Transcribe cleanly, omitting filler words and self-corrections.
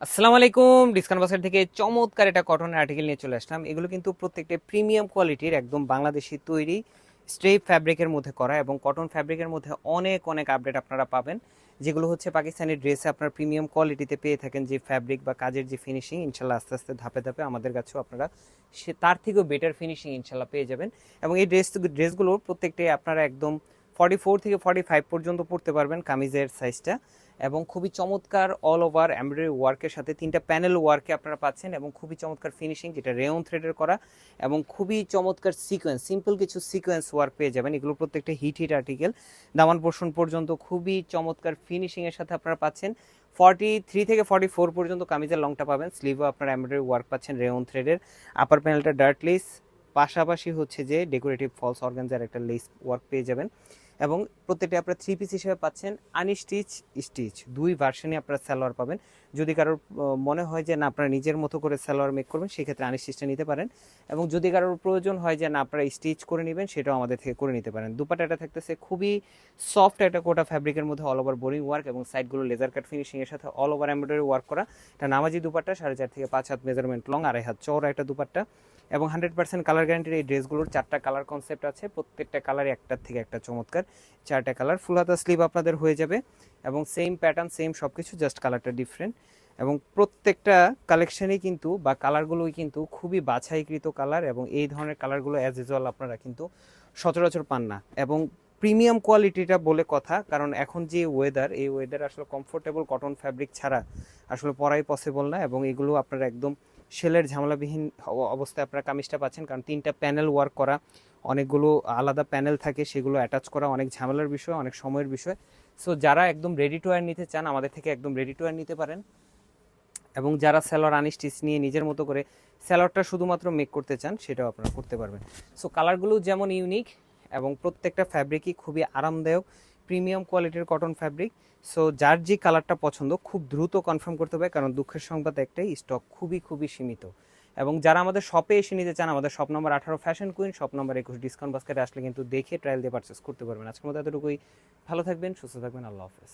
আসসালামু আলাইকুম। ডিসকাউন্ট বাজার থেকে চমৎকার একটা কটনের আর্টিকেল নিয়ে চলে আসলাম। এগুলো কিন্তু প্রত্যেকটা প্রিমিয়াম কোয়ালিটির একদম বাংলাদেশি তৈরি স্ট্রেপ ফ্যাব্রিকের মধ্যে করা এবং কটন ফ্যাব্রিকের মধ্যে অনেক অনেক আপডেট আপনারা পাবেন, যেগুলো হচ্ছে পাকিস্তানি ড্রেসে আপনার প্রিমিয়াম কোয়ালিটিতে পেয়ে থাকেন। যে ফ্যাব্রিক বা কাজের যে ফিনিশিং, ইনশাল্লাহ আস্তে আস্তে ধাপে ধাপে আমাদের কাছেও আপনারা সে তার থেকেও বেটার ফিনিশিং ইনশাল্লাহ পেয়ে যাবেন। এবং এই ড্রেসগুলো প্রত্যেকটাই আপনারা একদম 44 থেকে 45 পর্যন্ত পড়তে পারবেন কামিজের সাইজটা। এবং খুবই চমৎকার অল ওভার এমব্রয়ডারি ওয়ার্কের সাথে তিনটা প্যানেল ওয়ার্কে আপনারা পাচ্ছেন, এবং খুবই চমৎকার ফিনিশিং যেটা রেয়ন থ্রেডের করা, এবং খুবই চমৎকার সিকোয়েন্স, সিম্পল কিছু সিকোয়েন্স ওয়ার্ক পেয়ে যাবেন। এগুলো প্রত্যেকটা হিট হিট আর্টিকেল। দামান পোর্শন পর্যন্ত খুবই চমৎকার ফিনিশিংয়ের সাথে আপনারা পাচ্ছেন। 43 থেকে 44 পর্যন্ত কামিজের লংটা পাবেন। স্লিভও আপনার এমব্রয়ডারি ওয়ার্ক পাচ্ছেন রেয়ন থ্রেডের। আপার প্যানেলটা ডার্ট লেস, পাশাপাশি হচ্ছে যে ডেকোরেটিভ ফলস অর্গানজার একটা লেস ওয়ার্ক পেয়ে যাবেন। এবং প্রত্যেকটা আপনারা থ্রি পিস হিসেবে পাচ্ছেন আনস্টিচ স্টিচ, দুই ভার্সনে আপনারা সালোয়ার পাবেন। যদি কারোর মনে হয় যে না আপনারা নিজের মতো করে সালোয়ার মেক করবেন, সেক্ষেত্রে আনস্টিচটা নিতে পারেন। এবং যদি কারোর প্রয়োজন হয় যে না আপনারা স্টিচ করে নেবেন, সেটাও আমাদের থেকে করে নিতে পারেন। দুপাট্টাটা থাকতেছে খুবই সফট একটা কোটা ফ্যাব্রিকের মধ্যে অল ওভার বোরিং ওয়ার্ক, এবং সাইডগুলো লেজার কাট ফিনিশিং এর সাথে অল ওভার এমব্রয়ডারি ওয়ার্ক করা। এটা নামাজি দুপাট্টা, 4.5 থেকে 5 হাত মেজারমেন্ট লং, 2.5 হাত চওড়া একটা দুপাট্টা। এবং 100% কালার গ্যারান্টির এই ড্রেসগুলোর 4টা কালার কনসেপ্ট আছে, প্রত্যেকটা কালারই একটার থেকে একটা চমৎকার। 4টা কালার, ফুল হাতা স্লিভ আপনাদের হয়ে যাবে, এবং সেম প্যাটার্ন সেম সব কিছু, জাস্ট কালারটা ডিফারেন্ট। এবং প্রত্যেকটা কালেকশনই কিন্তু বা কালারগুলোই কিন্তু খুবই বাছাইকৃত কালার, এবং এই ধরনের কালারগুলো অ্যাজ ইউজুয়াল আপনারা কিন্তু সচরাচর পান না। এবং প্রিমিয়াম কোয়ালিটিটা বলে কথা, কারণ এখন যে ওয়েদার, এই ওয়েদার আসলে কমফোর্টেবল কটন ফ্যাব্রিক ছাড়া আসলে পরাই পসিবল না। এবং এগুলো আপনারা একদম সেলের ঝামেলাবিহীন অবস্থায় আপনারা কামিজটা পাচ্ছেন, কারণ তিনটা প্যানেল ওয়ার্ক করা, অনেকগুলো আলাদা প্যানেল থাকে, সেগুলো অ্যাটাচ করা অনেক ঝামেলার বিষয়, অনেক সময়ের বিষয়। সো যারা একদম রেডি টু ওয়্যার নিতে চান, আমাদের থেকে একদম রেডি টু ওয়্যার নিতে পারেন। এবং যারা সেলর আনস্টিচ নিয়ে নিজের মতো করে সেলরটা শুধুমাত্র মেক করতে চান, সেটাও আপনারা করতে পারবেন। সো কালারগুলো যেমন ইউনিক, এবং প্রত্যেকটা ফ্যাব্রিকই খুবই আরামদায়ক, প্রিমিয়াম কোয়ালিটির কটন ফ্যাব্রিক। সো যার যে কালারটা পছন্দ খুব দ্রুত কনফার্ম করতে হবে, কারণ দুঃখের সংবাদ একটাই, স্টক খুবই খুবই সীমিত। এবং যারা আমাদের শপে এসে নিতে চান, আমাদের shop number 18 fashion queen, shop number 21 discount বাস্কেটে আসলে কিন্তু দেখে ট্রায়াল দিয়ে পারচেস করতে পারবেন। আজকের মতো এতটুকুই। ভালো থাকবেন, সুস্থ থাকবেন, আল্লাহ হাফেজ।